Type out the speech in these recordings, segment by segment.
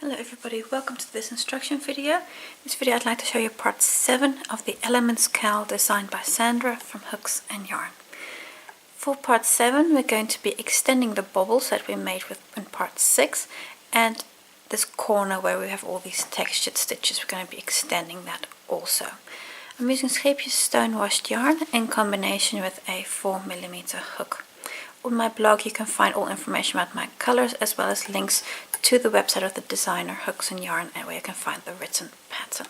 Hello everybody, welcome to this instruction video. In this video I'd like to show you part 7 of the Elements cowl designed by Sandra from Hooks and Yarn. For part 7 we're going to be extending the bobbles that we made in part 6, and this corner where we have all these textured stitches, we're going to be extending that also. I'm using Scheepjes stone washed yarn in combination with a 4mm hook. On my blog you can find all information about my colors as well as links to the website of the designer Hooks and Yarn, and where you can find the written pattern.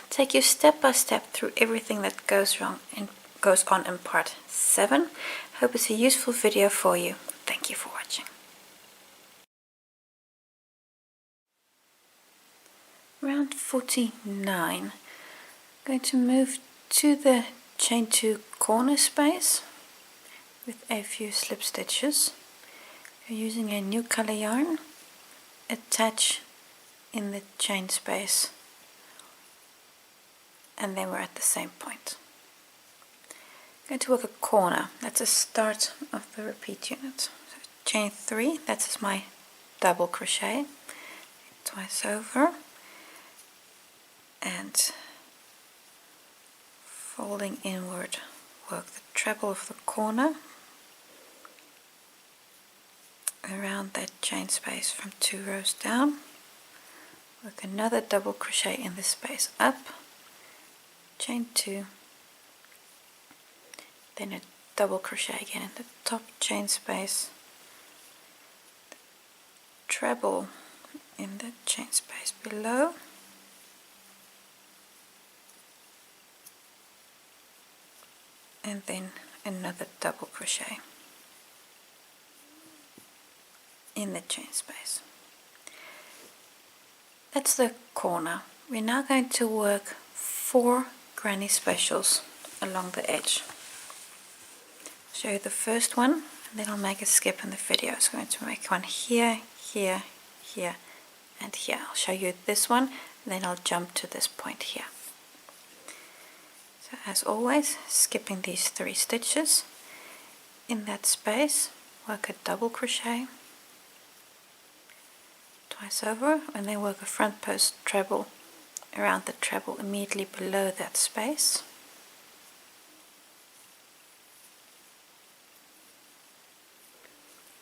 Take you step by step through everything that goes on in part 7. Hope it's a useful video for you. Thank you for watching. Round 49. I'm going to move to the chain 2 corner space with a few slip stitches. You're using a new color yarn. Attach in the chain space, and then we're at the same point. I'm going to work a corner. That's the start of the repeat unit. So chain 3, that's my double crochet, twice over, and folding inward, work the treble of the corner around that chain space from 2 rows down. Work another double crochet in the space up, chain 2, then a double crochet again in the top chain space, treble in the chain space below, and then another double crochet in the chain space. That's the corner. We're now going to work 4 granny specials along the edge. I'll show you the first one, and then I'll make a skip in the video. So I'm going to make one here, here, here, and here. I'll show you this one, and then I'll jump to this point here. So as always, skipping these 3 stitches. In that space, work a double crochet, twice over, and then work a front post treble around the treble immediately below that space,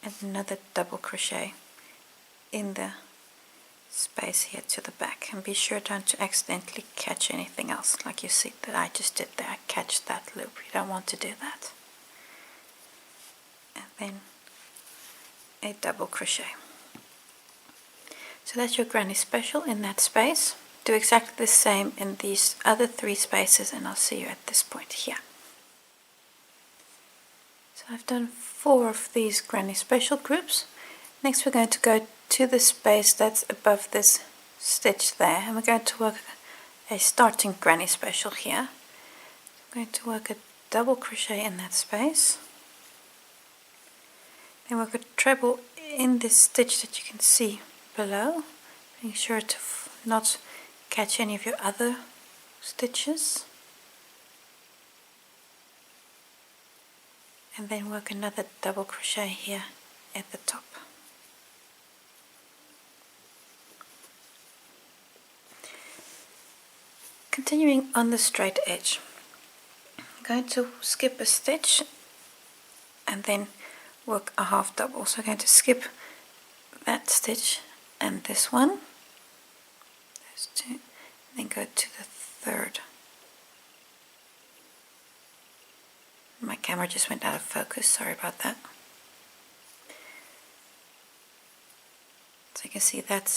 and another double crochet in the space here to the back. And be sure not to accidentally catch anything else, like you see that I just did there. Catch that loop, you don't want to do that. And then a double crochet. So that's your granny special in that space. Do exactly the same in these other 3 spaces, and I'll see you at this point here. So I've done 4 of these granny special groups. Next we're going to go to the space that's above this stitch there, and we're going to work a starting granny special here. I'm going to work a double crochet in that space, then work a treble in this stitch that you can see below, being sure to not catch any of your other stitches, and then work another double crochet here at the top. Continuing on the straight edge, I'm going to skip a stitch and then work a half double. So I'm going to skip that stitch and this one, those 2, and then go to the 3rd. My camera just went out of focus, sorry about that. So you can see that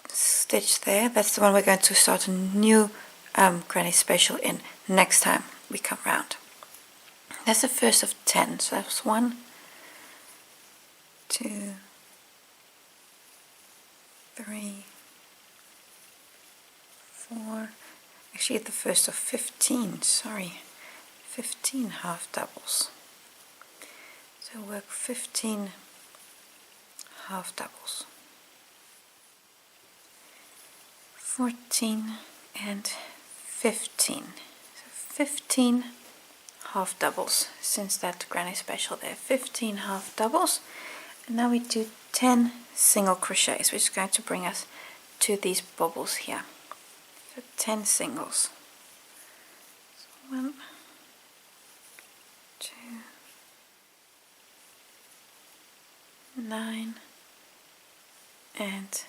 stitch there, that's the one we're going to start a new granny special in next time we come round. That's the first of 10, so that's 1, 2, 3, 4, actually at the first of 15, sorry, 15 half doubles. So work 15 half doubles, 14 and 15, so 15 half doubles since that granny special there, 15 half doubles, and now we do 10 single crochets, which is going to bring us to these bubbles here. So 10 singles. So 1, 2, 9 and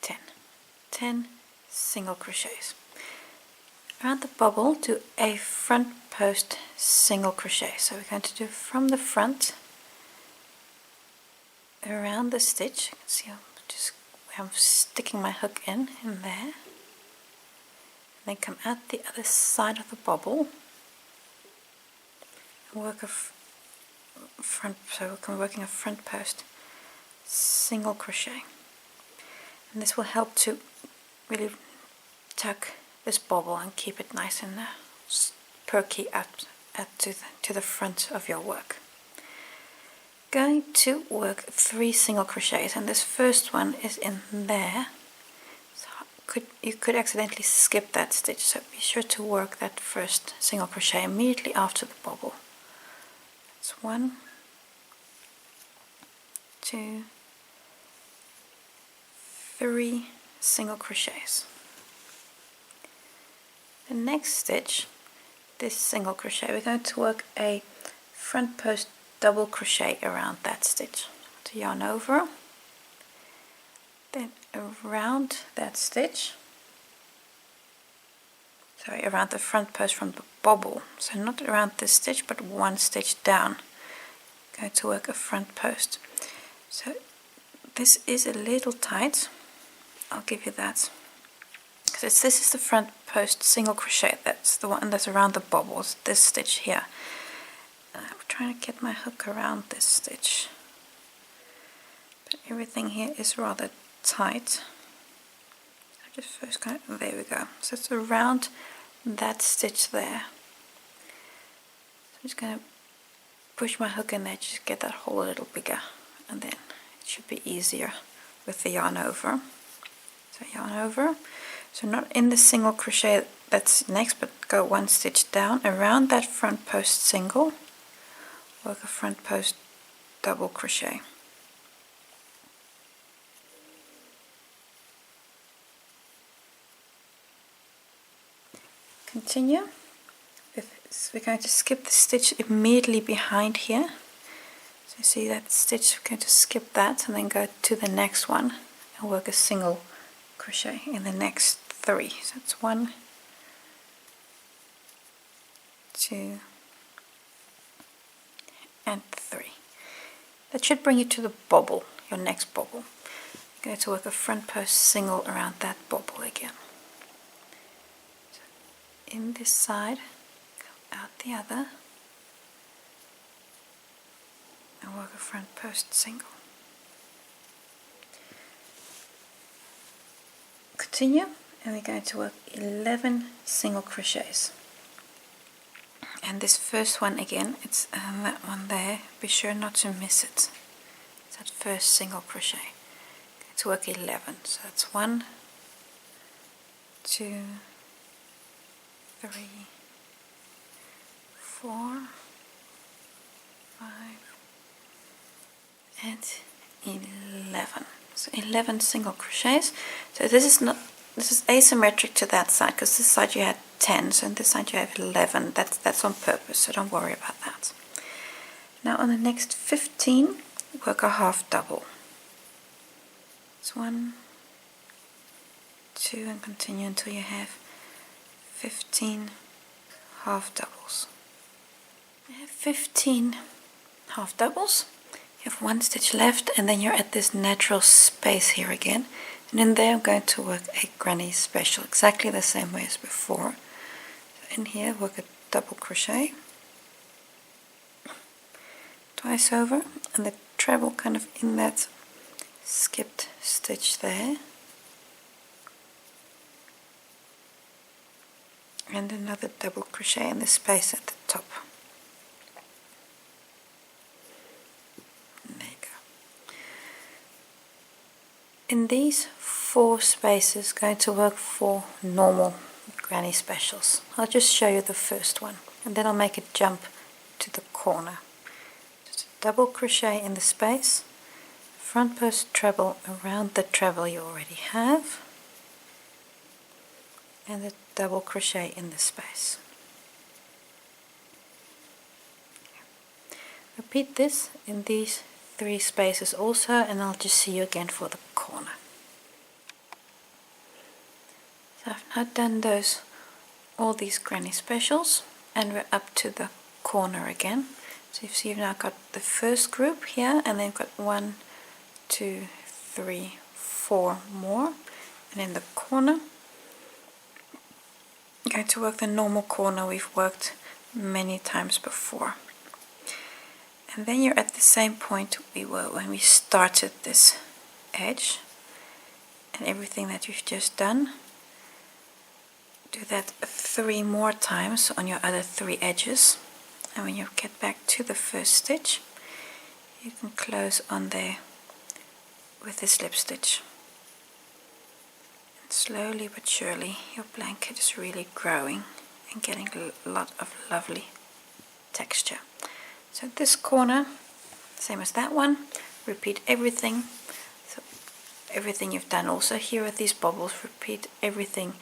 10. 10 single crochets. Around the bubble, do a front post single crochet. So we're going to do from the front around the stitch. You can see I'm sticking my hook in there, and then come out the other side of the bubble and work a front. So we're working a front post single crochet, and this will help to really tuck this bubble and keep it nice and perky up to the front of your work. Going to work 3 single crochets, and this first one is in there, so you could accidentally skip that stitch, so be sure to work that first single crochet immediately after the bubble. That's 1, 2, 3 single crochets. The next stitch, this single crochet, we're going to work a front post double crochet around that stitch. To yarn over, then around that stitch, around the front post from the bubble, so not around this stitch but one stitch down, I'm going to work a front post. So this is a little tight, I'll give you that, because this is the front post single crochet, that's the one that's around the bubbles, this stitch here. I'm trying to get my hook around this stitch, but everything here is rather tight. So just first there we go. So it's around that stitch there. So I'm just going to push my hook in there, just get that hole a little bigger, and then it should be easier with the yarn over. So yarn over. So not in the single crochet that's next, but go one stitch down around that front post single. Work a front post double crochet. Continue. We're going to skip the stitch immediately behind here. So you see that stitch, we're going to skip that and then go to the next one and work a single crochet in the next 3. So it's 1, 2, and 3. That should bring you to the bubble, your next bubble. You're going to work a front post single around that bubble again. So in this side, come out the other, and work a front post single. Continue, and we're going to work 11 single crochets. And this first one again, it's that one there, be sure not to miss it. It's that first single crochet. It's work 11, so that's 1, 2, 3, 4, 5, and 11. So 11 single crochets. So this is asymmetric to that side, because this side you had 10, so on this side you have 11. That's on purpose, so don't worry about that. Now on the next 15, work a half double. It's 1, 2, and continue until you have 15 half doubles. You have 15 half doubles. You have 1 stitch left, and then you're at this natural space here again. And in there I'm going to work a granny special, exactly the same way as before. So in here work a double crochet, twice over, and the treble kind of in that skipped stitch there. And another double crochet in the space at the top. There you go. In these 4 spaces, going to work 4 normal granny specials. I'll just show you the first one, and then I'll make a jump to the corner. Just a double crochet in the space, front post treble around the treble you already have, and a double crochet in the space. Repeat this in these 3 spaces also, and I'll just see you again for the corner. So I've now done all these granny specials, and we're up to the corner again. So you see, you've now got the first group here, and then you've got 1, 2, 3, 4 more, and in the corner I'm going to work the normal corner we've worked many times before. And then you're at the same point we were when we started this edge, and everything that you've just done, do that 3 more times on your other 3 edges, and when you get back to the first stitch you can close on there with the slip stitch. And slowly but surely your blanket is really growing and getting a lot of lovely texture. So this corner, same as that one, repeat everything. So everything you've done also here with these bobbles, repeat everything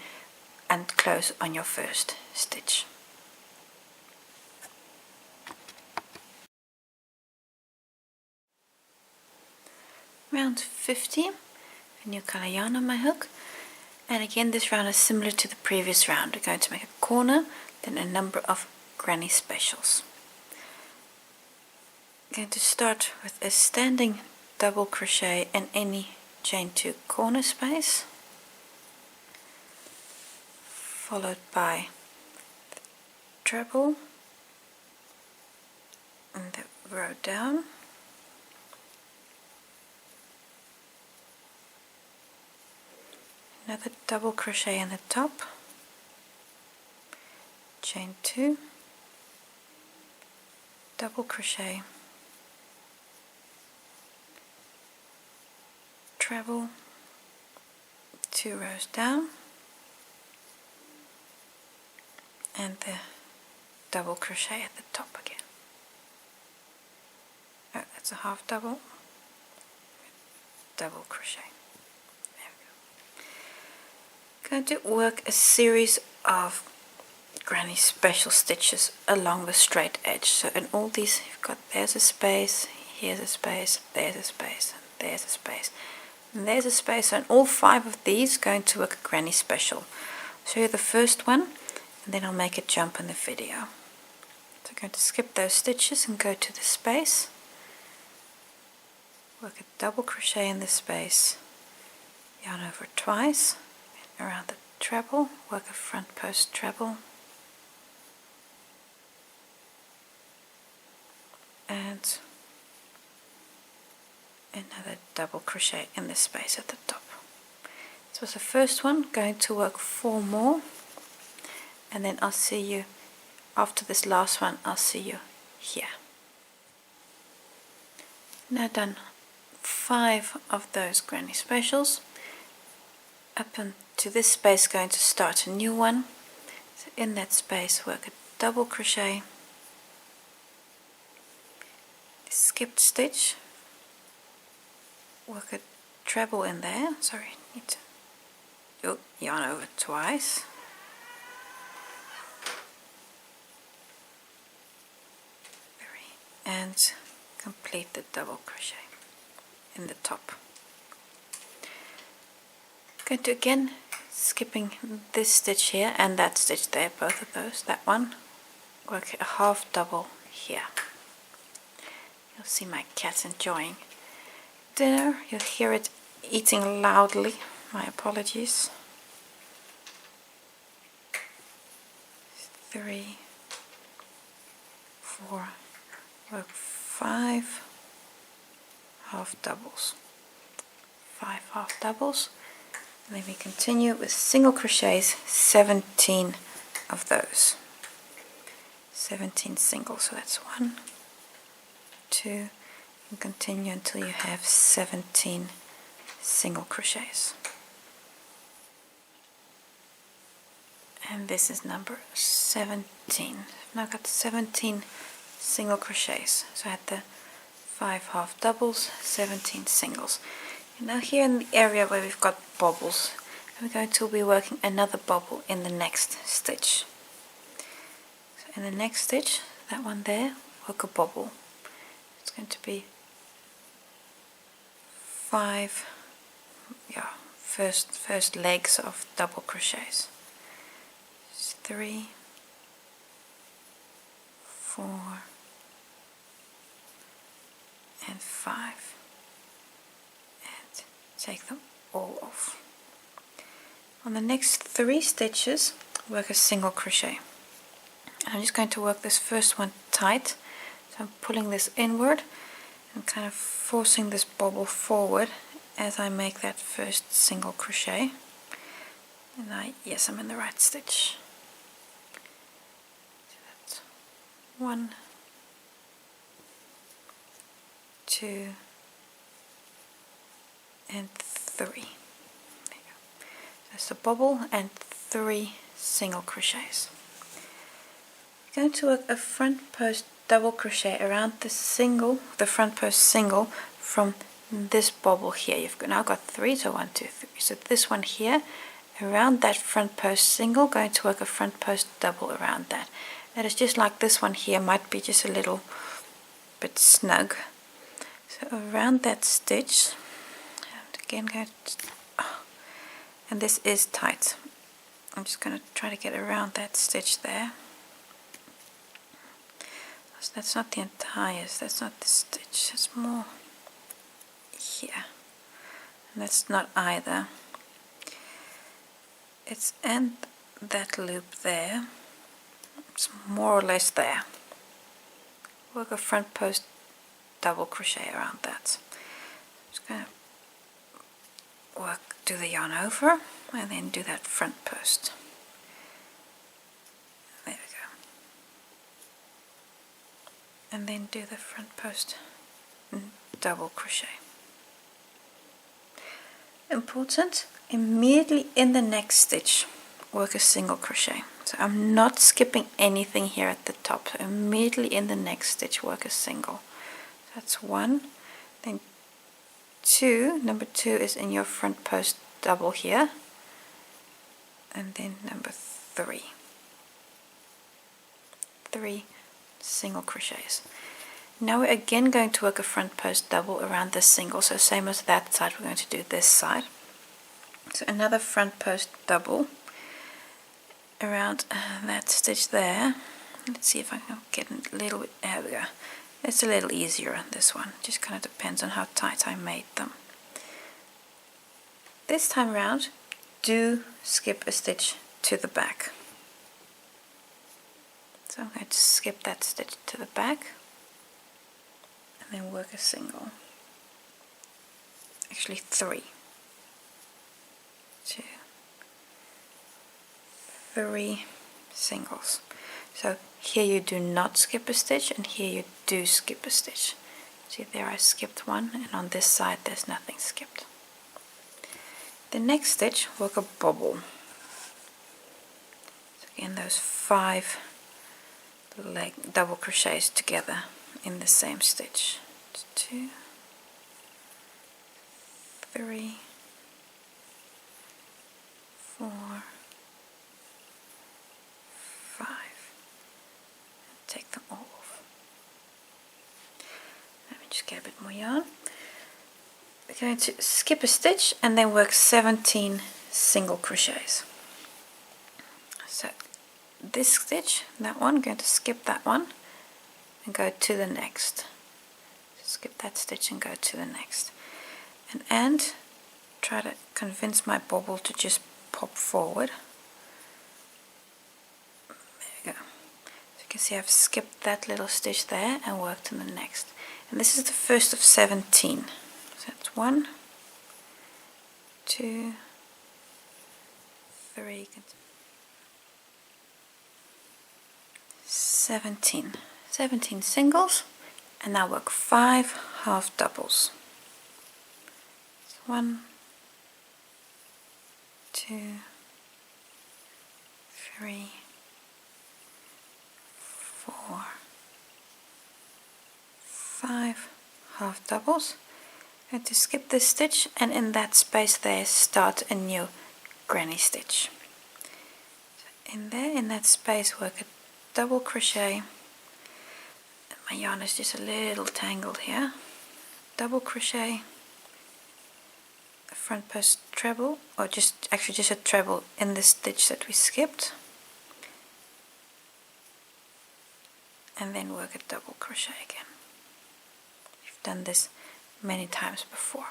and close on your first stitch. Round 50, a new color yarn on my hook, and again this round is similar to the previous round. We're going to make a corner, then a number of granny specials. I'm going to start with a standing double crochet in any chain 2 corner space, followed by treble in the row down, another double crochet in the top, chain 2, double crochet, treble, 2 rows down, and the double crochet at the top again. Oh, that's a half double, double crochet. There we go. Going to work a series of granny special stitches along the straight edge. So in all these you've got, there's a space, here's a space, there's a space, there's a space, and there's a space. So in all 5 of these going to work a granny special. I'll show you the first one and then I'll make a jump in the video. So I'm going to skip those stitches and go to the space, work a double crochet in the space, yarn over twice, around the treble, work a front post treble, and another double crochet in the space at the top. This was the first one. Going to work 4 more, and then I'll see you after this last one. I'll see you here. Now done 5 of those granny specials. Up into this space, going to start a new one. So in that space work a double crochet, skipped stitch, work a treble in there, sorry, need to yarn over twice, and complete the double crochet in the top. Going to again, skipping this stitch here and that stitch there, both of those, that one, work a half double here. You'll see my cat enjoying dinner. You'll hear it eating loudly. My apologies. 3, 4, work 5 half doubles, 5 half doubles, and then we continue with single crochets, 17 of those, 17 singles. So that's 1, 2, and continue until you have 17 single crochets. And this is number 17. I've now got 17 single crochets. So I had the 5 half doubles, 17 singles. And now here in the area where we've got bobbles, we're going to be working another bobble in the next stitch. So in the next stitch, that one there, work a bobble. It's going to be 5 first legs of double crochets. 3, 4 and 5, and take them all off. On the next 3 stitches, work a single crochet. And I'm just going to work this first one tight, so I'm pulling this inward and kind of forcing this bobble forward as I make that first single crochet. And yes, I'm in the right stitch. So that's 1, 2 and 3. There you go. That's a bobble and 3 single crochets. I'm going to work a front post double crochet around the front post single from this bobble here. You've now got 3, so 1, 2, 3. So this one here, around that front post single, going to work a front post double around that. That is just like this one here, might be just a little bit snug. So around that stitch, and again and this is tight. I'm just going to try to get around that stitch there. So that's not the entire, that's not the stitch, it's more here. And that's not either. It's and that loop there. It's more or less there. Work a front post double crochet around that. Just going to do the yarn over and then do that front post. There we go. And then do the front post double crochet. Important, immediately in the next stitch, work a single crochet. So I'm not skipping anything here at the top. So immediately in the next stitch, work a single. That's 1, then 2. Number 2 is in your front post double here, and then number 3. 3 single crochets. Now we're again going to work a front post double around this single. So same as that side, we're going to do this side. So another front post double around that stitch there. Let's see if I can get a little bit, there we go. It's a little easier on this one, just kind of depends on how tight I made them. This time around, do skip a stitch to the back. So I'm going to skip that stitch to the back and then work a single. Actually 3. 2, 3 singles. So here you do not skip a stitch, and here you do skip a stitch. See there, I skipped one, and on this side there's nothing skipped. The next stitch, work a bobble. So again, those 5 double crochets together in the same stitch. 2, 3, 4, 5. Take them all off. Let me just get a bit more yarn. We're going to skip a stitch and then work 17 single crochets. So this stitch, that one, I'm going to skip that one and go to the next. Skip that stitch and go to the next. And try to convince my bobble to just pop forward. There we go. So you can see I've skipped that little stitch there and worked to the next. And this is the first of 17. So that's 1, 2, 3, 17. 17 singles, and now work 5 half doubles. 1, 2, 3, 4, 5 half doubles. I'm going to skip this stitch, and in that space there start a new granny stitch. So in there, in that space, work a double crochet. My yarn is just a little tangled here. Double crochet, a front post treble, or just a treble in the stitch that we skipped, and then work a double crochet again. We've done this many times before.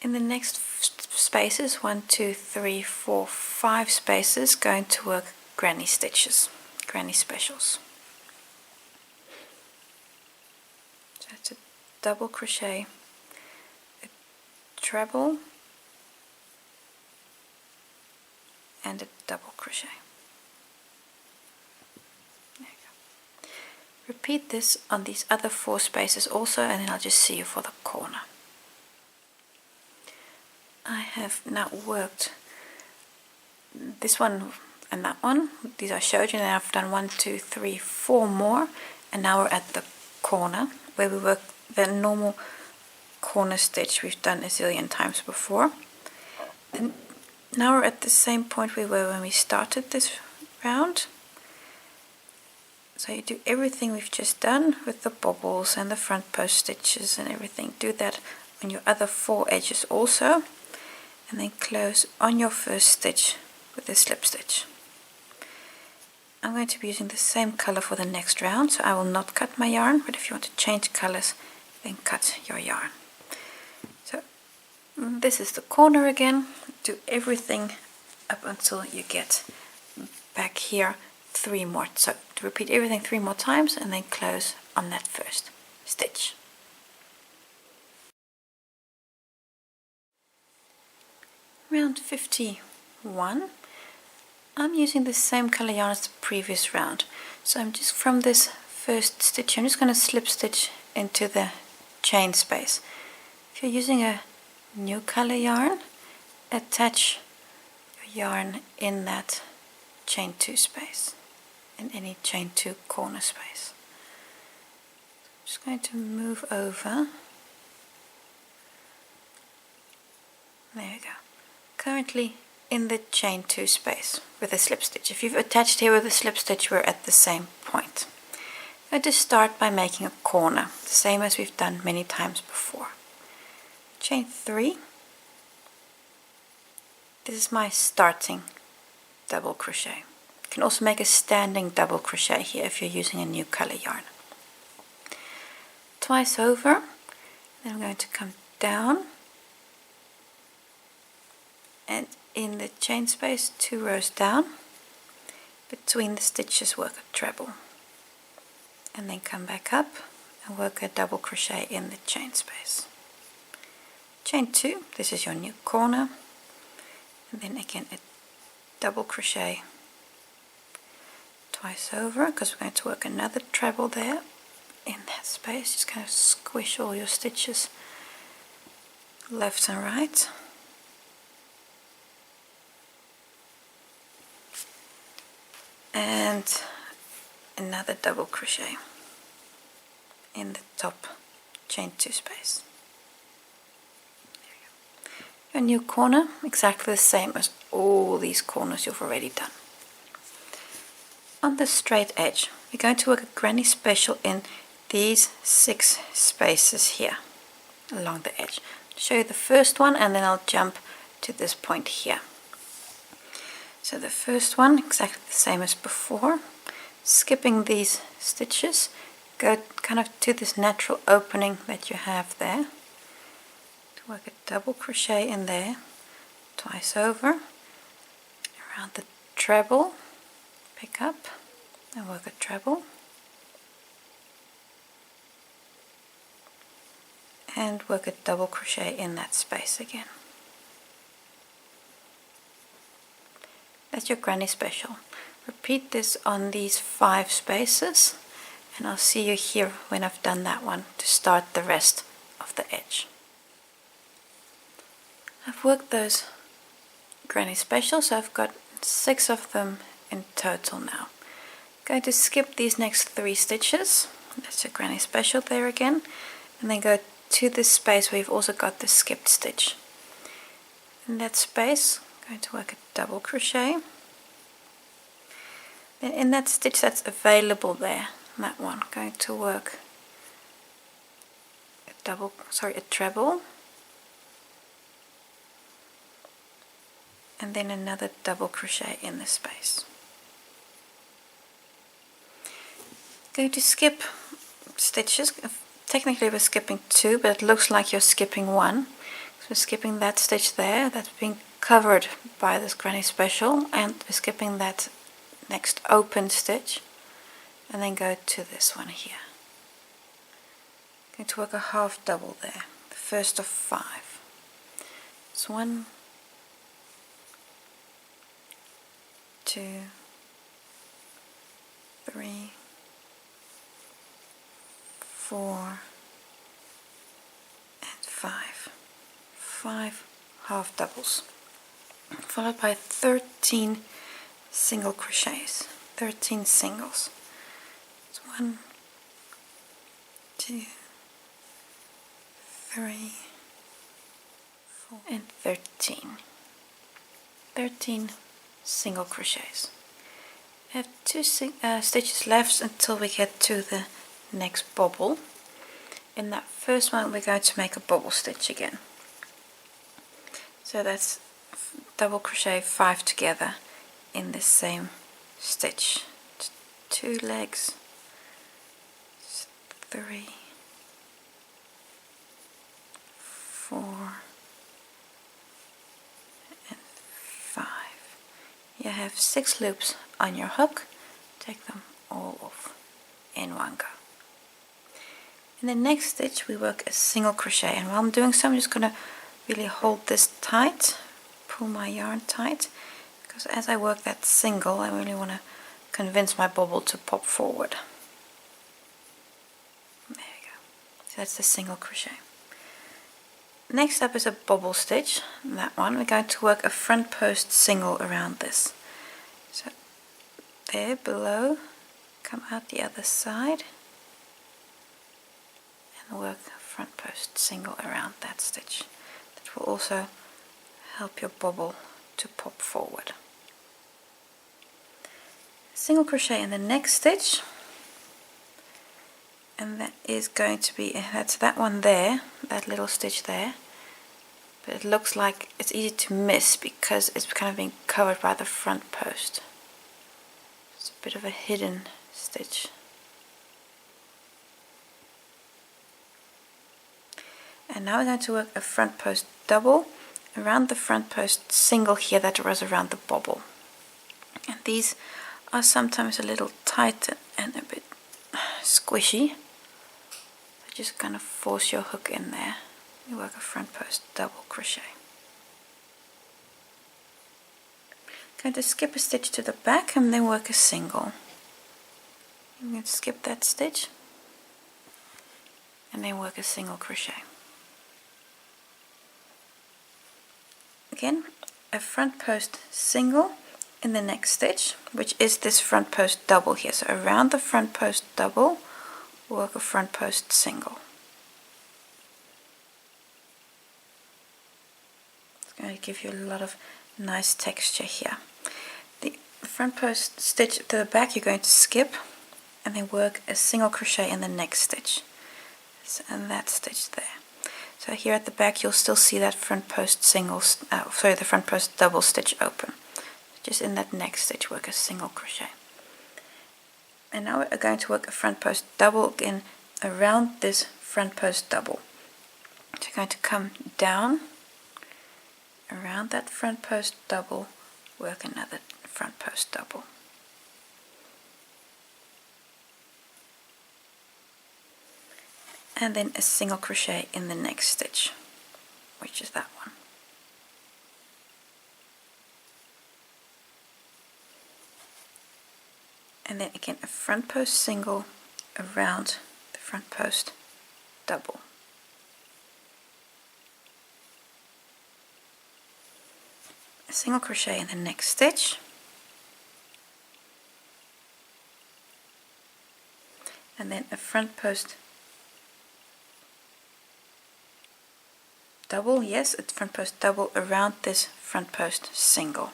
In the next spaces, 1, 2, 3, 4, 5 spaces, going to work granny stitches, granny specials. So it's a double crochet, a treble, and a double crochet. There you go. Repeat this on these other 4 spaces also, and then I'll just see you for the corner. I have now worked this one and that one. These I showed you, and I've done 1, 2, 3, 4 more, and now we're at the corner where we work the normal corner stitch we've done a zillion times before. And now we're at the same point we were when we started this round. So you do everything we've just done with the bobbles and the front post stitches and everything. Do that on your other 4 edges also, and then close on your first stitch with a slip stitch. I'm going to be using the same color for the next round, so I will not cut my yarn, but if you want to change colors, then cut your yarn. So this is the corner again. Do everything up until you get back here 3 more. So to repeat everything 3 more times, and then close on that first stitch. Round 51. I'm using the same color yarn as the previous round. So I'm just from this first stitch, I'm just going to slip stitch into the chain space. If you're using a new color yarn, attach your yarn in that chain 2 space, in any chain 2 corner space. I'm just going to move over. There we go. Currently in the chain 2 space with a slip stitch. If you've attached here with a slip stitch, we're at the same point. I'm going to start by making a corner, the same as we've done many times before. Chain 3. This is my starting double crochet. You can also make a standing double crochet here if you're using a new color yarn. Twice over, then I'm going to come down, and in the chain space 2 rows down, between the stitches work a treble, and then come back up and work a double crochet in the chain space. Chain 2, this is your new corner, and then again a double crochet twice over, because we're going to work another treble there in that space. Just kind of squish all your stitches left and right. And another double crochet in the top chain 2 space. There you go. Your new corner, exactly the same as all these corners you've already done. On the straight edge, we're going to work a granny special in these 6 spaces here along the edge. I'll show you the first one, and then I'll jump to this point here. So the first one, exactly the same as before, skipping these stitches, go kind of to this natural opening that you have there, to work a double crochet in there, twice over, around the treble, pick up and work a treble, and work a double crochet in that space again. That's your granny special. Repeat this on these 5 spaces, and I'll see you here when I've done that one to start the rest of the edge. I've worked those granny specials, so I've got 6 of them in total now. I'm going to skip these next 3 stitches That's a granny special there again, and then go to this space where you've also got the skipped stitch. In that space, I'm going to work a double crochet. Then in that stitch that's available there, that one, I'm going to work a treble, and then another double crochet in the space. Going to skip stitches. Technically we're skipping 2, but it looks like you're skipping 1. So we're skipping that stitch there that's being covered by this granny special, and we're skipping that next open stitch, and then go to this one here. Going to work a half double there, the first of 5. It's 1, 2, 3, 4, and 5. 5 half doubles, followed by 13 single crochets, 13 singles. It's 1, 2, 3, 4, and 13. 13 single crochets. I have 2 stitches left until we get to the next bobble. In that first one we're going to make a bobble stitch again. So that's double crochet 5 together in the same stitch. 2 legs, 3, 4, and 5. You have 6 loops on your hook. Take them all off in one go. In the next stitch we work a single crochet, and while I'm doing so I'm just going to really hold this tight, pull my yarn tight, because as I work that single I really want to convince my bobble to pop forward. There we go. So that's the single crochet. Next up is a bobble stitch. That one we're going to work a front post single around this. So there below, come out the other side and work a front post single around that stitch. That will also help your bobble to pop forward. Single crochet in the next stitch, and that is going to be, that's that one there, that little stitch there, but it looks like it's easy to miss because it's kind of being covered by the front post. It's a bit of a hidden stitch. And now we're going to work a front post double around the front post single here that runs around the bobble. And these are sometimes a little tight and a bit squishy. So just kind of force your hook in there. You work a front post double crochet. Going to skip a stitch to the back and then work a single. I'm going to skip that stitch and then work a single crochet. Again, a front post single in the next stitch, which is this front post double here. So around the front post double, work a front post single. It's going to give you a lot of nice texture here. The front post stitch to the back you're going to skip and then work a single crochet in the next stitch. So, and that stitch there. So here at the back you'll still see that front post the front post double stitch open. Just in that next stitch work a single crochet. And now we're going to work a front post double again around this front post double. So you're going to come down around that front post double, work another front post double. And then a single crochet in the next stitch, which is that one. And then again a front post single around the front post double. A single crochet in the next stitch. and then a front post double, yes, a front post double around this front post single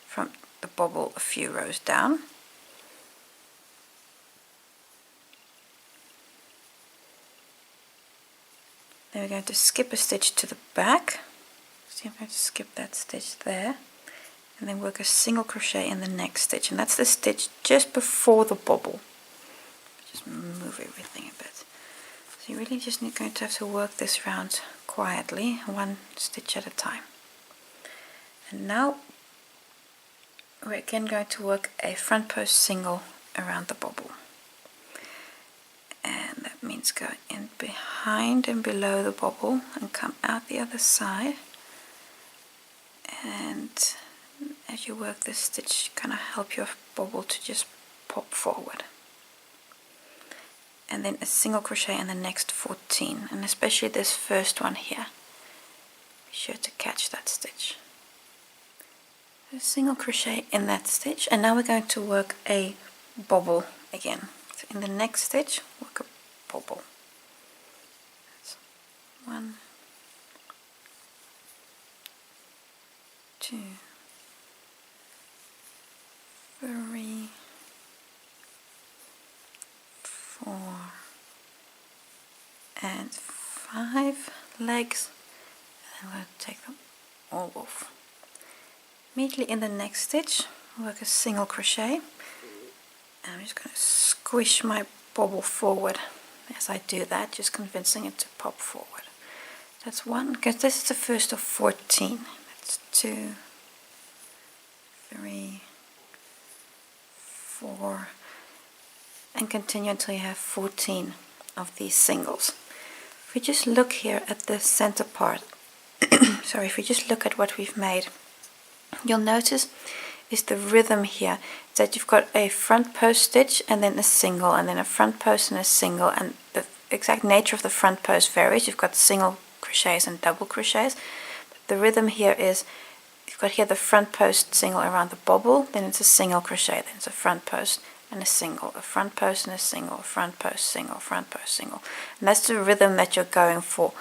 from the bobble a few rows down. Then we're going to skip a stitch to the back. See, I'm going to skip that stitch there, and then work a single crochet in the next stitch, and that's the stitch just before the bobble. Just move everything a bit. So you really just going to have to work this round quietly, one stitch at a time. And now we're again going to work a front post single around the bobble. And that means go in behind and below the bobble and come out the other side. And as you work this stitch, kind of help your bobble to just pop forward. And then a single crochet in the next 14, and especially this first one here. Be sure to catch that stitch. A single crochet in that stitch, and now we're going to work a bobble again. So in the next stitch, work a bobble. That's 1, 2, 3, 4, and 5 legs, and I'm going to take them all off. Immediately in the next stitch, work a single crochet, and I'm just going to squish my bobble forward as I do that, just convincing it to pop forward. That's 1, because this is the first of 14. That's 2, 3, 4, and continue until you have 14 of these singles. If we just look here at the center part, sorry, if we just look at what we've made, you'll notice is the rhythm here, that you've got a front post stitch and then a single, and then a front post and a single, and the exact nature of the front post varies. You've got single crochets and double crochets, but the rhythm here is you've got here the front post single around the bobble, then it's a single crochet, then it's a front post and a single, a front post and a single, a front post single, front post single, and that's the rhythm that you're going for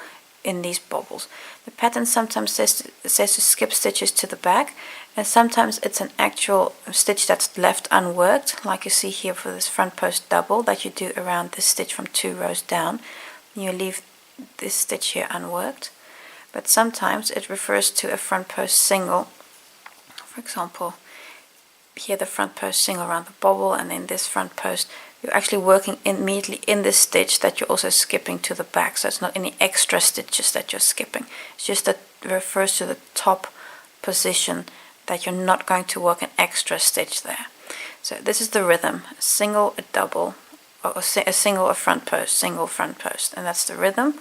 in these bobbles. The pattern sometimes says to skip stitches to the back, and sometimes it's an actual stitch that's left unworked, like you see here for this front post double that you do around this stitch from 2 rows down. You leave this stitch here unworked, but sometimes it refers to a front post single. For example, here the front post single around the bobble, and then this front post you're actually working immediately in this stitch that you're also skipping to the back, so it's not any extra stitches that you're skipping. It's just that it refers to the top position that you're not going to work an extra stitch there. So this is the rhythm: a single, a double, or a single, a front post, single, front post, and that's the rhythm.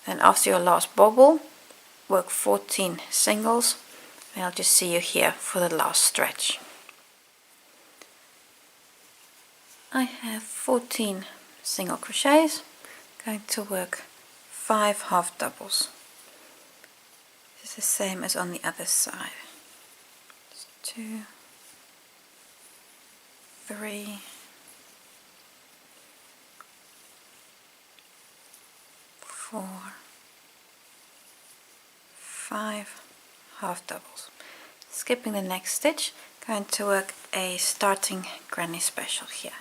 Then after your last bobble, work 14 singles, and I'll just see you here for the last stretch. I have 14 single crochets, going to work 5 half doubles. This is the same as on the other side. 2, 3, 4, 5 half doubles. Skipping the next stitch, going to work a starting granny special here.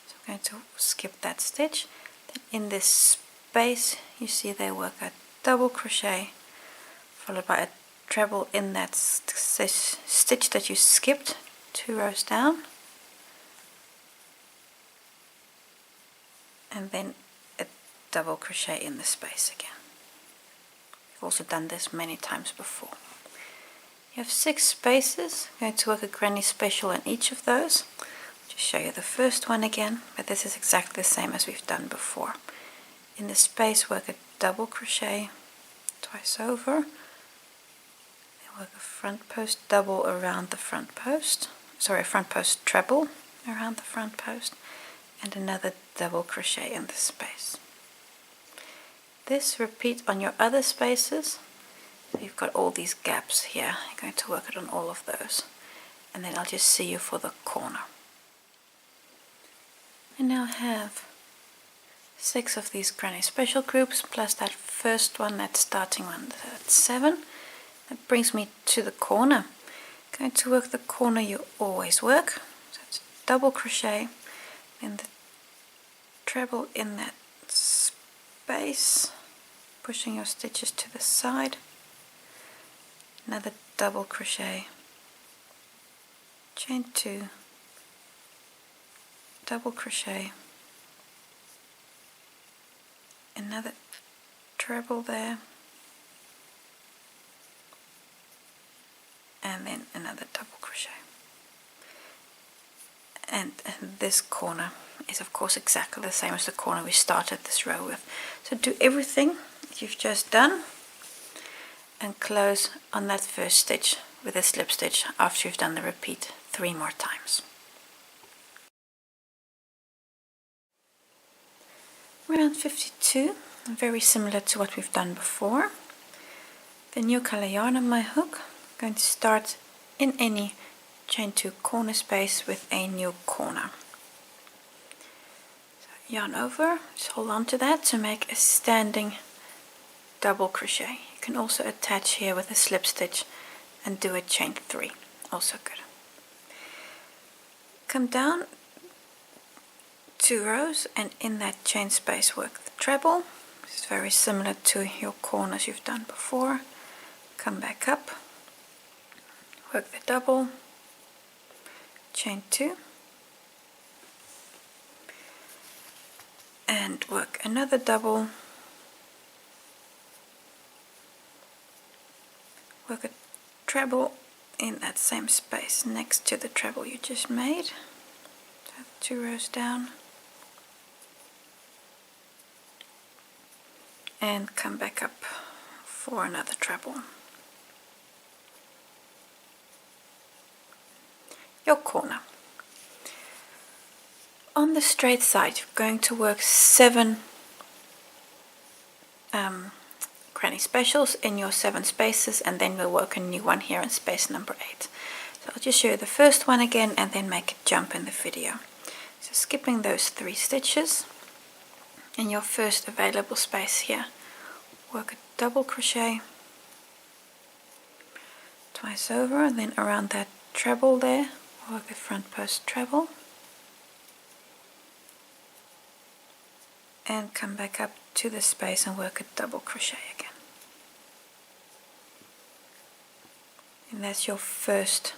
So I'm going to skip that stitch. Then in this space you see they work a double crochet followed by a treble in that stitch that you skipped 2 rows down, and then a double crochet in the space again. I've also done this many times before. You have 6 spaces. I'm going to work a granny special in each of those. I'll just show you the first one again, but this is exactly the same as we've done before. In the space, work a double crochet twice over, then work a front post double around the front post, a front post treble around the front post, and another double crochet in the space. This repeat on your other spaces. You've got all these gaps here. You're going to work it on all of those, and then I'll just see you for the corner. I now have 6 of these granny special groups plus that first one, that starting one, that's 7. That brings me to the corner. Going to work the corner you always work. So it's double crochet in the treble in that space, pushing your stitches to the side, another double crochet, chain 2, double crochet, another treble there, and then another double crochet. And this corner is of course exactly the same as the corner we started this row with. So do everything you've just done and close on that first stitch with a slip stitch after you've done the repeat 3 more times. Round 52, very similar to what we've done before. The new color yarn on my hook. I'm going to start in any chain 2 corner space with a new corner. So yarn over, just hold on to that to make a standing double crochet. You can also attach here with a slip stitch and do a chain 3, also good. Come down 2 rows and in that chain space work the treble. This is very similar to your corners you've done before. Come back up, work the double, chain 2, and work another double, work a treble in that same space next to the treble you just made. So 2 rows down, and come back up for another treble. Your corner. On the straight side you're going to work 7 granny specials in your 7 spaces, and then we'll work a new one here in space number 8. So I'll just show you the first one again and then make a jump in the video. So skipping those 3 stitches in your first available space here, work a double crochet twice over, and then around that treble there work a front post treble and come back up to the space and work a double crochet again. And that's your first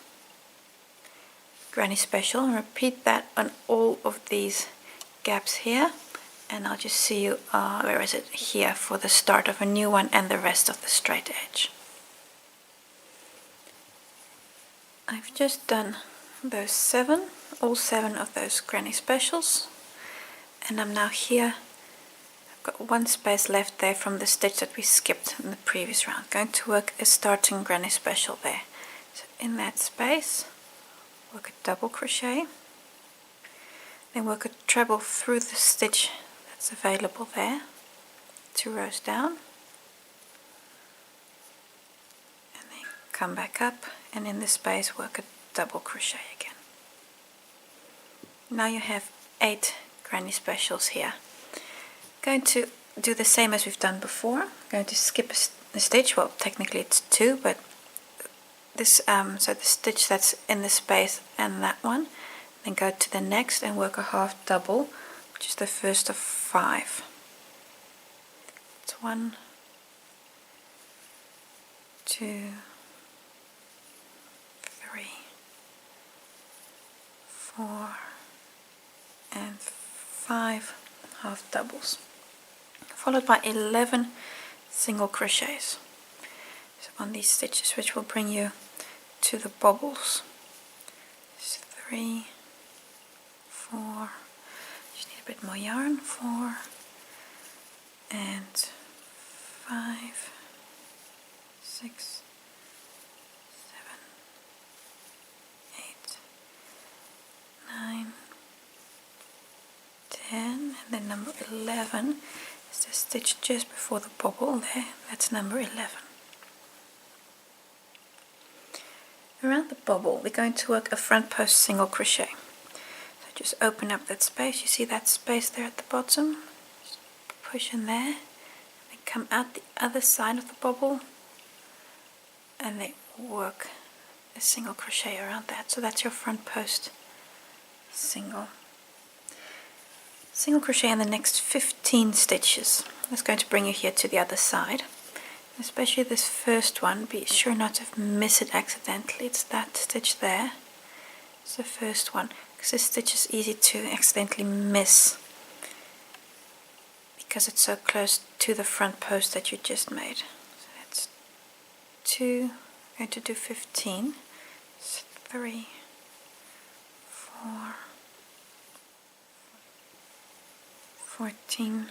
granny special, and repeat that on all of these gaps here, and I'll just see you where is it, here, for the start of a new one and the rest of the straight edge. I've just done those all 7 of those granny specials, and I'm now here. I've got 1 space left there from the stitch that we skipped in the previous round. Going to work a starting granny special there. So in that space work a double crochet, then work a treble through the stitch that's available there, 2 rows down, and then come back up, and in this space work a double crochet again. Now you have 8 granny specials here. Going to do the same as we've done before. Going to skip a stitch, well technically it's 2, but this so the stitch that's in the space and that one, then go to the next and work a half double, which is the first of 5. It's 1, 2, 3, 4, and 5 half doubles, followed by 11 single crochets. So on these stitches, which will bring you to the bobbles. There's 3, 4, just need a bit more yarn, 4 and 5, 6, 7, 8, 9, 10, and then number 11 is the stitch just before the bobble there. That's number 11. Around the bobble we're going to work a front post single crochet. So just open up that space. You see that space there at the bottom? Just push in there, then come out the other side of the bobble, and then work a single crochet around that. So that's your front post single crochet in the next 15 stitches. That's going to bring you here to the other side. Especially this first one, be sure not to miss it accidentally. It's that stitch there. It's the first one, because this stitch is easy to accidentally miss because it's so close to the front post that you just made. So that's 2, I'm going to do 15. It's 3, 4, 14,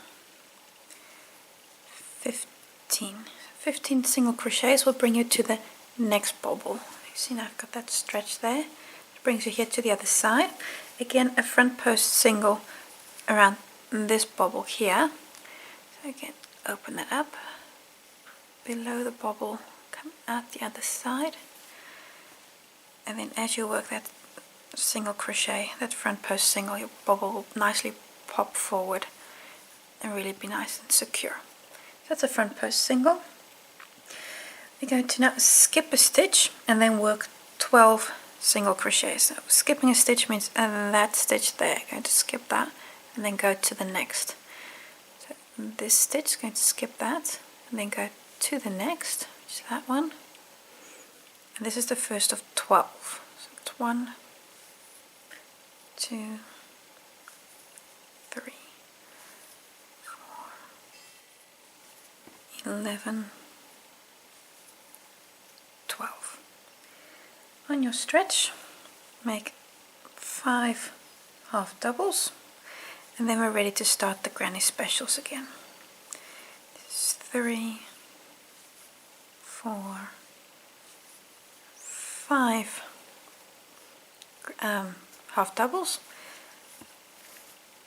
15. 15 single crochets will bring you to the next bobble. You see now I've got that stretch there. It brings you here to the other side. Again, a front post single around this bobble here. So again, open that up below the bobble, come out the other side, and then as you work that single crochet, that front post single, your bobble will nicely pop forward and really be nice and secure. So that's a front post single. We're going to now skip a stitch and then work 12 single crochets. So skipping a stitch means that stitch there, going to skip that and then go to the next. So this stitch is going to skip that and then go to the next, which is that one. And this is the first of 12. So it's 1, 2, 3, 4, 11, 12. On your stretch, make 5 half doubles, and then we're ready to start the granny specials again. This is 3, 4, 5 half doubles.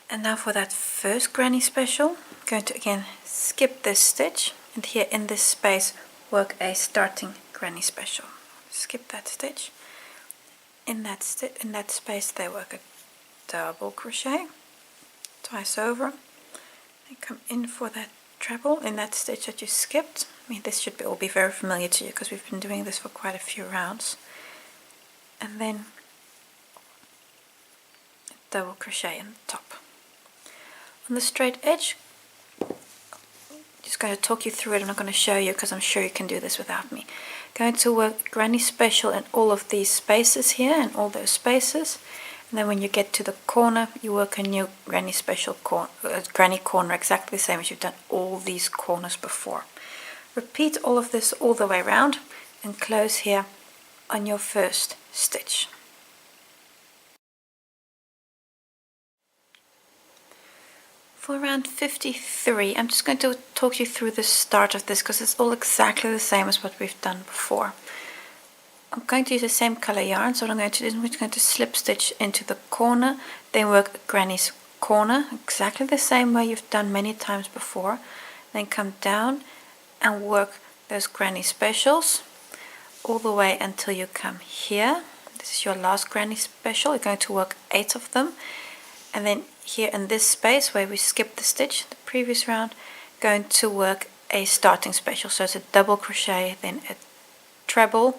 And now for that first granny special, I'm going to again skip this stitch, and here in this space work a starting granny special. Skip that stitch. In that space there work a double crochet twice over, and come in for that treble in that stitch that you skipped. I mean, this should all be very familiar to you because we've been doing this for quite a few rounds. And then double crochet in the top. On the straight edge, just going to talk you through it. I'm not going to show you because I'm sure you can do this without me. Going to work granny special in all of these spaces here and all those spaces, and then when you get to the corner you work a new granny special granny corner, exactly the same as you've done all these corners before. Repeat all of this all the way around and close here on your first stitch. For round 53, I'm just going to talk you through the start of this because it's all exactly the same as what we've done before. I'm going to use the same color yarn, so what I'm going to do is I'm just going to slip stitch into the corner, then work granny's corner, exactly the same way you've done many times before. Then come down and work those granny specials all the way until you come here. This is your last granny special. You're going to work 8 of them, and then here in this space where we skipped the stitch the previous round, going to work a starting special. So it's a double crochet, then a treble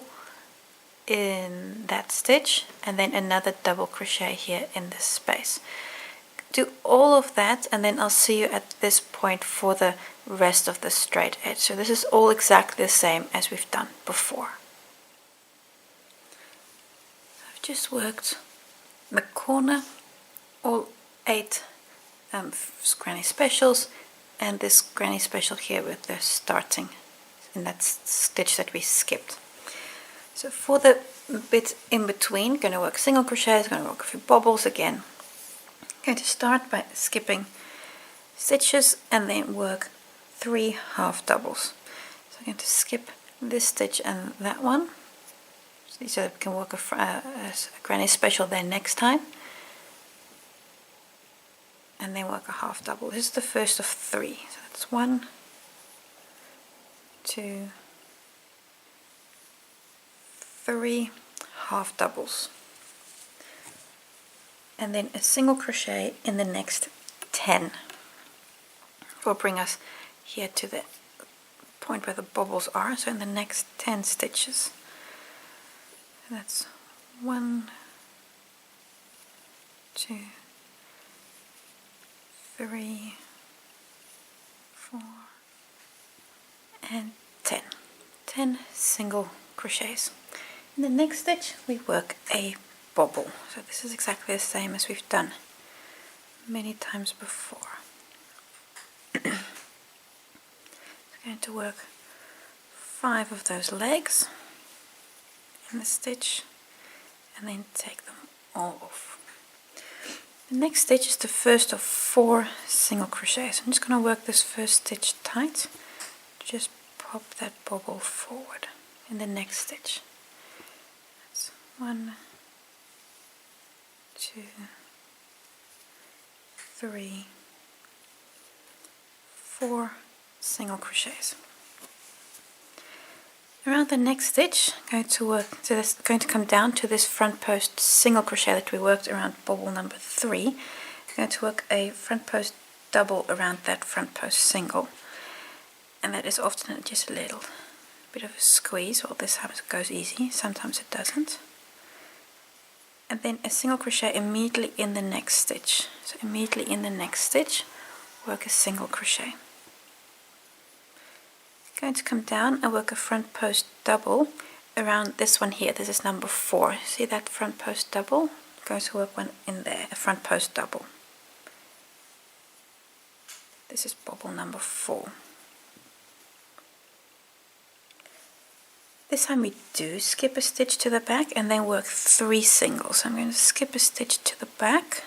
in that stitch, and then another double crochet here in this space. Do all of that, and then I'll see you at this point for the rest of the straight edge. So this is all exactly the same as we've done before. I've just worked the corner, all 8 granny specials, and this granny special here with the starting in that stitch that we skipped. So for the bit in between, going to work single crochets, going to work a few bobbles again. Going to start by skipping stitches and then work 3 half doubles. So I'm going to skip this stitch and that one, so that we can work a granny special there next time, and then work a half double. This is the first of 3. So that's 1, 2, 3 half doubles, and then a single crochet in the next 10. will bring us here to the point where the bobbles are, so in the next 10 stitches. That's 1, 2, 3, 4 and 10. 10 single crochets. In the next stitch we work a bobble. So this is exactly the same as we've done many times before. We're going to work 5 of those legs in the stitch and then take them all off. The next stitch is the first of 4 single crochets. I'm just going to work this first stitch tight. Just pop that bobble forward in the next stitch. That's 1, 2, 3, 4 single crochets. Around the next stitch, I'm going to come down to this front post single crochet that we worked around bobble number 3. I'm going to work a front post double around that front post single, and that is often just a little bit of a squeeze. Well, this time it goes easy, sometimes it doesn't. And then a single crochet immediately in the next stitch. So immediately in the next stitch, work a single crochet. Going to come down and work a front post double around this one here. This is number 4. See that front post double? I'm going to work one in there, a front post double. This is bobble number 4. This time we do skip a stitch to the back and then work 3 singles. So I'm going to skip a stitch to the back.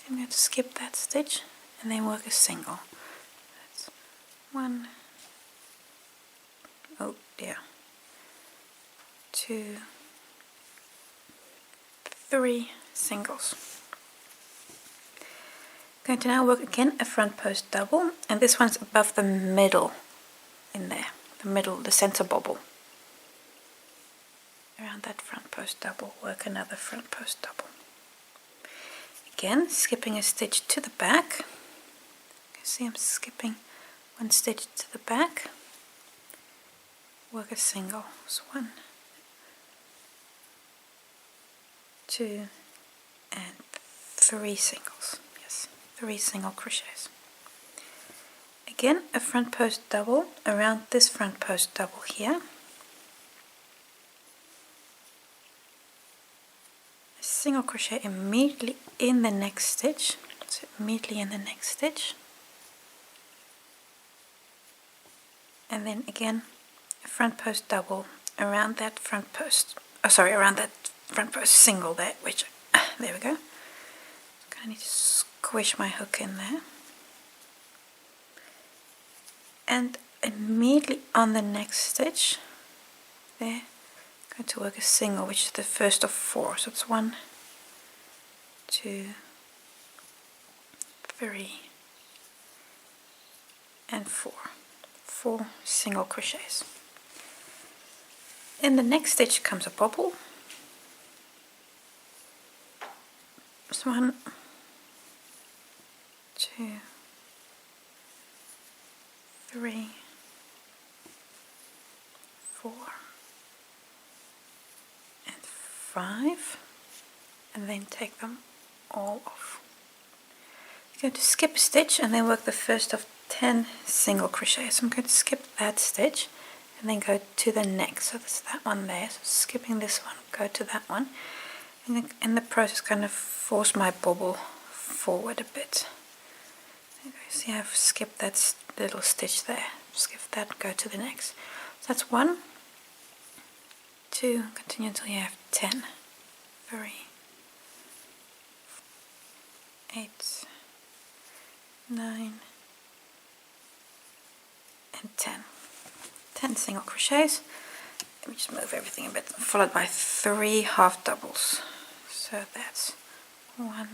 I'm going to skip that stitch and then work a single. That's 1, oh dear, 2, 3 singles. I'm going to now work again a front post double, and this one's above the middle in there, the center bobble. Around that front post double, work another front post double. Again, skipping a stitch to the back. You see I'm skipping 1 stitch to the back. Work a single. So 1, 2 and 3 singles. Yes, 3 single crochets. Again, a front post double around this front post double here. A single crochet immediately in the next stitch. So immediately in the next stitch. And then again a front post double around that front post, around that front post single there, there we go. I need to squish my hook in there. And immediately on the next stitch, there, I'm going to work a single, which is the first of 4. So it's 1, 2, 3, and 4. 4 single crochets. In the next stitch comes a bobble. It's 1, 2, 3, 4, and 5, and then take them all off. You're going to skip a stitch and then work the first of 10 single crochets. So I'm going to skip that stitch and then go to the next. So that's that one there. So skipping this one, go to that one. And then in the process, kind of force my bobble forward a bit. See, I've skipped that little stitch there. Skip that, go to the next. So that's 1, 2, continue until you have 10. 3, 8, 9, and 10. 10 single crochets. Let me just move everything a bit. Followed by 3 half doubles. So that's 1,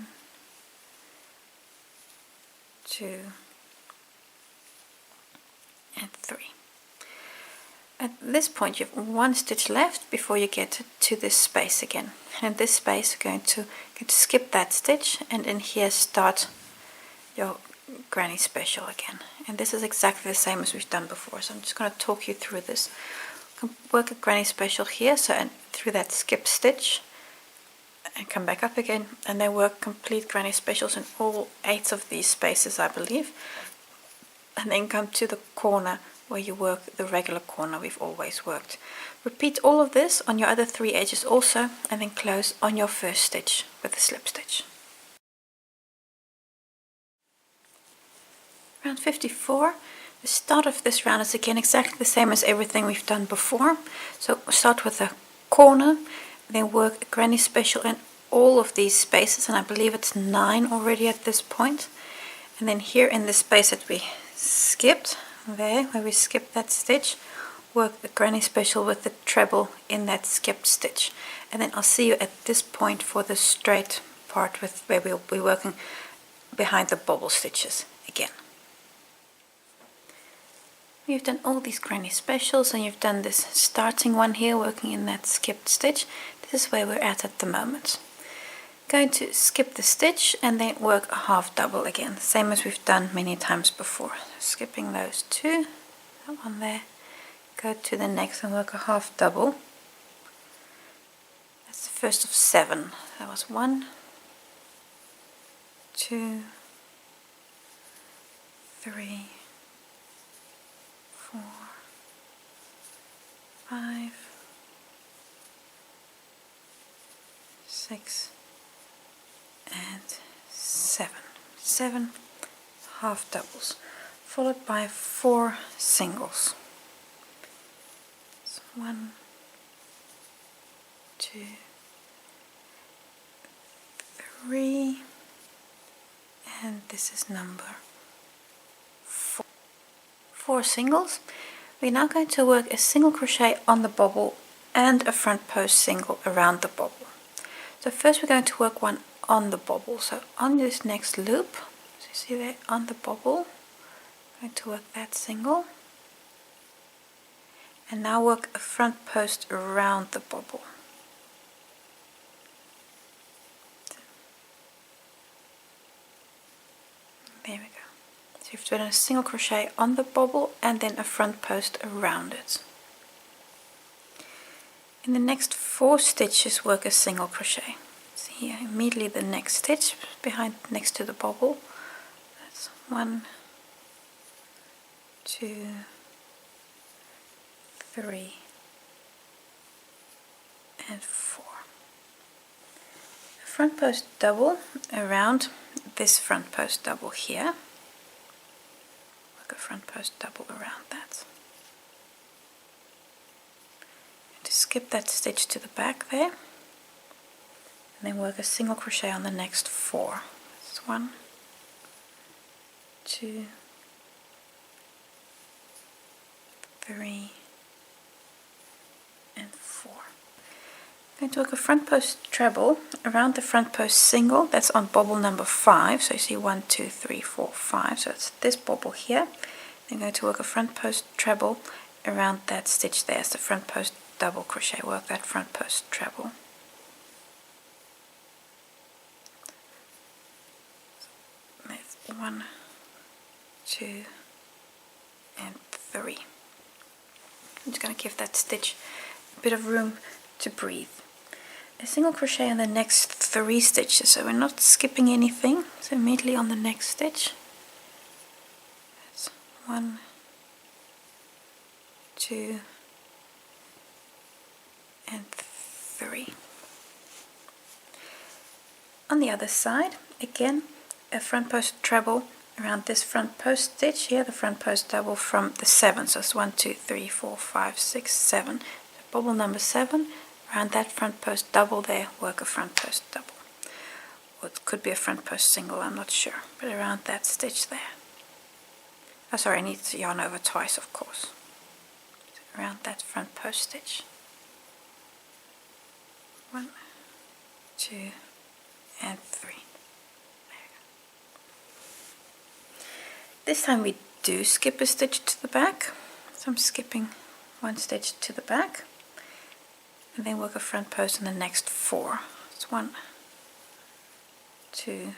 2, and 3. At this point you have 1 stitch left before you get to this space again. And in this space you're going to skip that stitch and in here start your granny special again. and this is exactly the same as we've done before, so I'm just going to talk you through this. Work a granny special here, so and through that skip stitch and come back up again, and then work complete granny specials in all 8 of these spaces, I believe, and then come to the corner where you work the regular corner we've always worked. Repeat all of this on your other 3 edges also, and then close on your first stitch with a slip stitch. Round 54. The start of this round is again exactly the same as everything we've done before. So start with a corner, then work a granny special in all of these spaces, and I believe it's 9 already at this point. And then here in the space that we skipped, there where we skipped that stitch, work the granny special with the treble in that skipped stitch. And then I'll see you at this point for the straight part with where we'll be working behind the bobble stitches again. You've done all these granny specials, and you've done this starting one here working in that skipped stitch. This is where we're at the moment. Going to skip the stitch and then work a half double again, same as we've done many times before. Skipping those 2, that one there, go to the next and work a half double. That's the first of 7. That was 1, 2, 3, 4, 5, 6, and 7. 7 half doubles, followed by 4 singles. So 1, 2, 3, and this is number 4. 4 singles. We're now going to work a single crochet on the bobble and a front post single around the bobble. So first we're going to work one on the bobble. So on this next loop, so you see there on the bobble, I'm going to work that single, and now work a front post around the bobble. There we go. So you've done a single crochet on the bobble and then a front post around it. In the next 4 stitches work a single crochet. So here immediately the next stitch behind next to the bobble. That's 1, 2, 3, and 4. A front post double around this front post double here. Work a front post double around that. And to skip that stitch to the back there, and then work a single crochet on the next 4. That's 1, 2, 3, and 4. I'm going to work a front post treble around the front post single. That's on bobble number 5. So you see 1, 2, 3, 4, 5. So it's this bobble here. Then I'm going to work a front post treble around that stitch there. It's the front post double crochet. Work that front post treble. That's 1, 2, and 3. I'm just going to give that stitch a bit of room to breathe. A single crochet in the next 3 stitches, so we're not skipping anything. So immediately on the next stitch, that's 1, 2, and 3. On the other side, again, a front post treble around this front post stitch here, the front post double from the 7. So it's 1, 2, 3, 4, 5, 6, 7. So bobble number 7. Around that front post double there, work a front post double. Or it could be a front post single, I'm not sure. But around that stitch there. Oh, sorry, I need to yarn over twice, of course. So around that front post stitch. 1, 2, and 3. There we go. This time we do skip a stitch to the back. So I'm skipping 1 stitch to the back. And then work a front post in the next 4. It's 1, 2,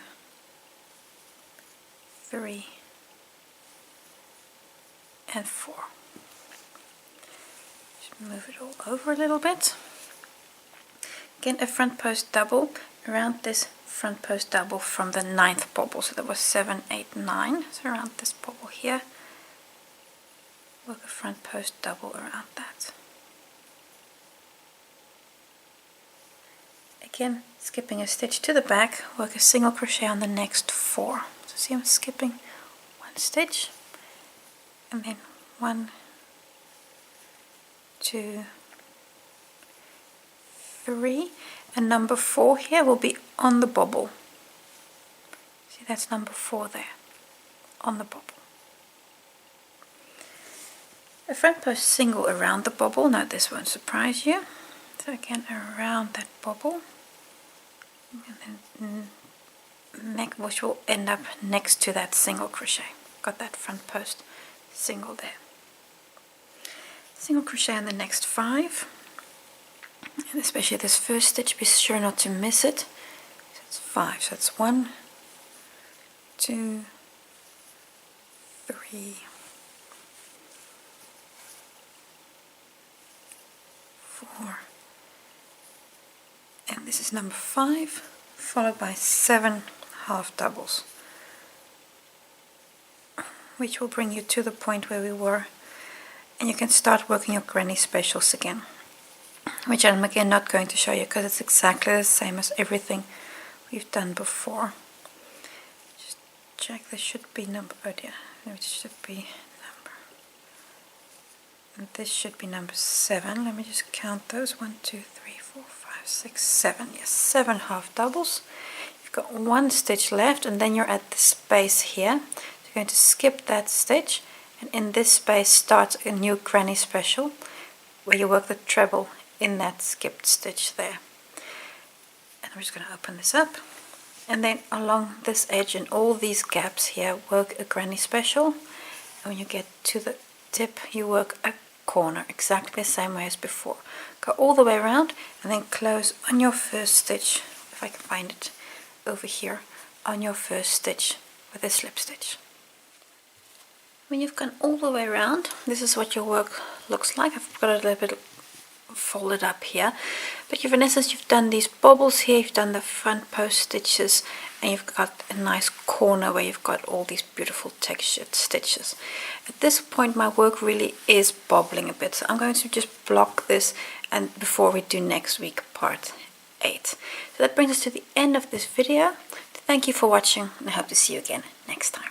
3, and 4. Just move it all over a little bit. Again, a front post double around this front post double from the 9th bobble. So that was 7, 8, 9. So around this bobble here, work a front post double around that. Again, skipping a stitch to the back, work a single crochet on the next 4. So see, I'm skipping 1 stitch, and then 1, 2, 3, and number 4 here will be on the bobble. See, that's number 4 there, on the bobble. A front post single around the bobble. Now this won't surprise you. So again, around that bobble, and then which will end up next to that single crochet. Got that front post single there. Single crochet on the next 5, and especially this first stitch, be sure not to miss it. So it's 5, so it's 1, 2, 3, 4, and this is number 5, followed by 7 half doubles, which will bring you to the point where we were, and you can start working your granny specials again, which I'm again not going to show you because it's exactly the same as everything we've done before. Just check, this should be number, oh dear, it should be number, and this should be number 7. Let me just count those, 1, 2, 3, 4, 5, 6, 7, yes, 7 half doubles. You've got 1 stitch left, and then you're at the space here, so you're going to skip that stitch, and in this space starts a new granny special where you work the treble in that skipped stitch there. And I'm just going to open this up, and then along this edge and all these gaps here work a granny special, and when you get to the tip you work a corner exactly the same way as before. Go all the way around and then close on your first stitch, if I can find it over here, on your first stitch with a slip stitch. When you've gone all the way around, this is what your work looks like. I've got it a little bit folded up here, but in essence you've done these bobbles here, you've done the front post stitches, and you've got a nice corner where you've got all these beautiful textured stitches. At this point my work really is bobbling a bit, so I'm going to just block this and before we do next week part 8. So that brings us to the end of this video. Thank you for watching, and I hope to see you again next time.